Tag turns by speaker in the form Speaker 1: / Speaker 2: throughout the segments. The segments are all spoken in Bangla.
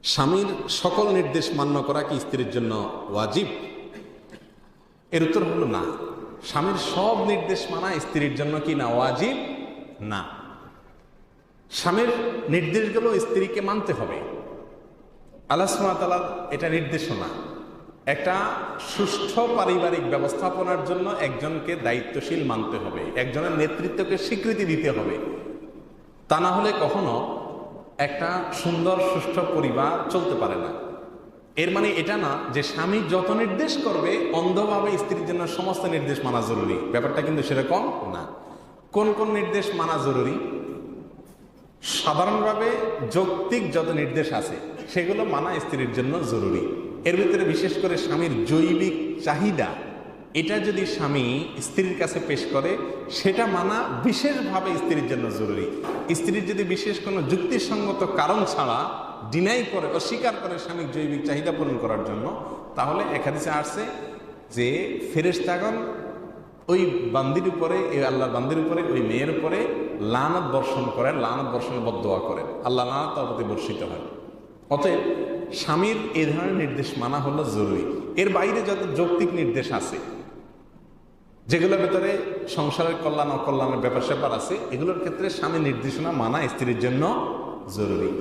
Speaker 1: স্বামীর সকল নির্দেশ মান্য করা কি স্ত্রীর জন্য ওয়াজিব? এর উত্তর হলো না। স্বামীর সব নির্দেশ মানা স্ত্রীর জন্য কি না ওয়াজিব? না। স্বামীর নির্দেশগুলো স্ত্রীকে মানতে হবে। আল্লাহ সুবহানাহু ওয়া তাআলার এটা নির্দেশনা। একটা সুষ্ঠু পারিবারিক ব্যবস্থাপনার জন্য একজনকে দায়িত্বশীল মানতে হবে, একজনের নেতৃত্বকে স্বীকৃতি দিতে হবে। তা না হলে কখনো একটা সুন্দর সুষ্ঠু পরিবার চলতে পারে না। এর মানে এটা না যে স্বামী যত নির্দেশ করবে অন্ধভাবে স্ত্রীর জন্য সমস্ত নির্দেশ মানা জরুরি, ব্যাপারটা কিন্তু সেরকম না। কোন কোন নির্দেশ মানা জরুরি? সাধারণভাবে যৌক্তিক যত নির্দেশ আছে সেগুলো মানা স্ত্রীর জন্য জরুরি। এর ভিতরে বিশেষ করে স্বামীর জৈবিক চাহিদা, এটা যদি স্বামী স্ত্রীর কাছে পেশ করে সেটা মানা বিশেষভাবে স্ত্রীর জন্য জরুরি। স্ত্রীর যদি বিশেষ কোনো যুক্তিসঙ্গত কারণ ছাড়া ডিনাই করে, অস্বীকার করে স্বামীর জৈবিক চাহিদা পূরণ করার জন্য, তাহলে এক হাদিসে আসছে যে ফেরেশতাগণ ওই বান্দির উপরে, এই আল্লাহর বান্দির উপরে, ওই মেয়ের উপরে লানত বর্ষণ করেন, লানত বর্ষণের বদদোয়া করেন, আল্লাহ লানত তার প্রতি বর্ষিত হয়। অতএব স্বামীর এই ধরনের নির্দেশ মানা হলো জরুরি। এর বাইরে যত যৌক্তিক নির্দেশ আছে, যেগুলোর ভেতরে সংসারের কল্যাণ অকল্যাণের ব্যাপার স্যাপার আছে, এগুলোর ক্ষেত্রে স্বামীর নির্দেশনা মানা স্ত্রীর জন্য জরুরি।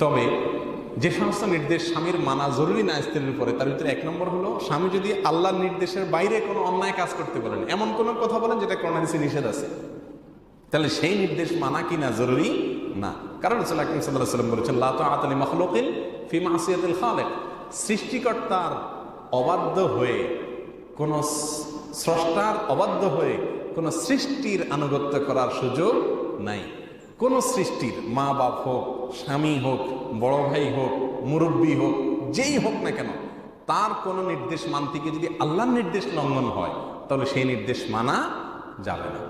Speaker 1: তবে যে সমস্ত নির্দেশ স্বামীর মানা জরুরি না স্ত্রীর উপরে, তার ভিতরে এক নম্বর হলো স্বামী যদি আল্লাহর নির্দেশের বাইরে কোনো অন্যায় কাজ করতে পারেন, এমন কোনো কথা বলেন যেটা কোরআন হাদিসে নিষেধ আছে, তাহলে সেই নির্দেশ মানা কি না জরুরি না। কারণ রাসূল আকরাম সাল্লাল্লাহু আলাইহি ওয়াসাল্লাম বলেছেন, লা তাআতা লি মাখলুকিন ফি মাসিয়াতিল খালিক। সৃষ্টিকর্তার অবাধ্য হয়ে, কোন স্রষ্টার অবাধ্য হয়ে কোন সৃষ্টির আনুগত্য করার সুযোগ নাই। কোন সৃষ্টির, মা বাপ হোক, স্বামী হোক, বড় ভাই হোক, মুরব্বী হোক, যেই হোক না কেন, তার কোনো নির্দেশ মানতে গিয়ে যদি আল্লাহর নির্দেশ লঙ্ঘন হয় তাহলে সেই নির্দেশ মানা যাবে না।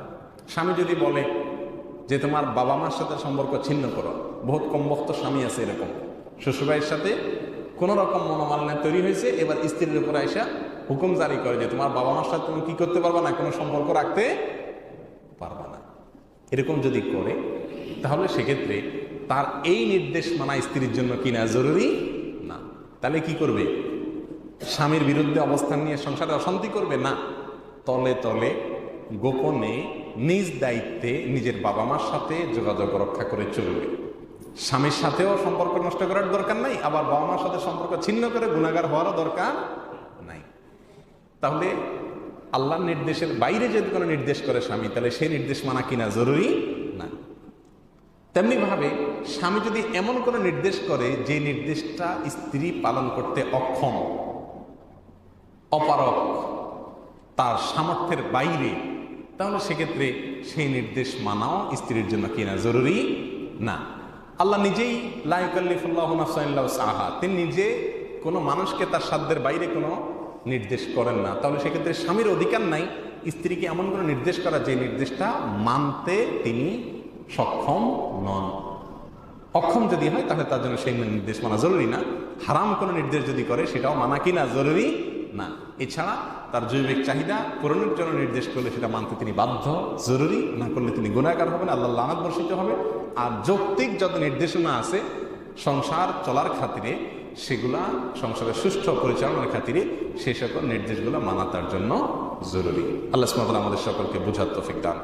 Speaker 1: স্বামী যদি বলে যে তোমার বাবা মার সাথে সম্পর্ক ছিন্ন করো, বহুত কমবক্ত স্বামী আছে এরকম, শ্বশুরবাড়ির সাথে কোন রকম মনোমালিন্য তৈরি হয়েছে, এবার স্ত্রীর উপরে আইসা হুকুম জারি করে যে তোমার বাবা মার সাথে তুমি কি করতে পারবা না, কোনো সম্পর্ক রাখতে পারবা না। এরকম যদি করে তাহলে সেক্ষেত্রে তার এই নির্দেশ মানা স্ত্রীর জন্য কিনা জরুরি না। তাহলে কি করবে? স্বামীর বিরুদ্ধে অবস্থান নিয়ে সংসারে অশান্তি করবে না, তলে তলে গোপনে নিজ দায়িত্বে নিজের বাবা মার সাথে যোগাযোগ রক্ষা করে চলবে। স্বামীর সাথেও সম্পর্ক নষ্ট করার দরকার নাই, আবার বাবা মার সাথে সম্পর্ক ছিন্ন করে গুনাহগার হওয়ারও দরকার নাই। তাহলে আল্লাহর নির্দেশের বাইরে যদি কোনো নির্দেশ করে স্বামী, তাহলে সেই নির্দেশ মানা কিনা জরুরি না। তেমনি ভাবে স্বামী যদি এমন কোনো নির্দেশ করে যে নির্দেশটা স্ত্রী পালন করতে অক্ষম, অপারক, তার সামর্থ্যের বাইরে, তাহলে সেক্ষেত্রে সেই নির্দেশ মানাও স্ত্রীর জন্য কিনা জরুরি না। আল্লাহ নিজেই লা ইউকাল্লিফুল্লাহু নাফসান ইল্লা উসআহা, তিনি নিজে কোনো মানুষকে তার সাধ্যের বাইরে কোনো নির্দেশ করেন না। তাহলে সেক্ষেত্রে স্বামীর অধিকার নাই স্ত্রীকে এমন কোনো নির্দেশ করা যে নির্দেশটা মানতে তিনি সক্ষম নন। অক্ষম যদি হয় তাহলে তার জন্য সেই নির্দেশ মানা জরুরি না। হারাম কোনো নির্দেশ যদি করে সেটাও মানা কিনা জরুরি না। এছাড়া তার জৈবিক চাহিদা পূরণের জন্য নির্দেশ করলে সেটা মানতে তিনি বাধ্য, জরুরি না করলে তিনি গুনাহগার হবেন, আল্লাহ লানত বর্ষিত হবে। আর যৌক্তিক যত নির্দেশনা আছে সংসার চলার খাতিরে, সেগুলা সংসারের সুষ্ঠু পরিচালনার খাতিরে সেই সকল নির্দেশগুলো মানা তার জন্য জরুরি। আল্লাহ সুবহানাহু ওয়া তাআলা আমাদের সকলকে বুঝার তৌফিক দান।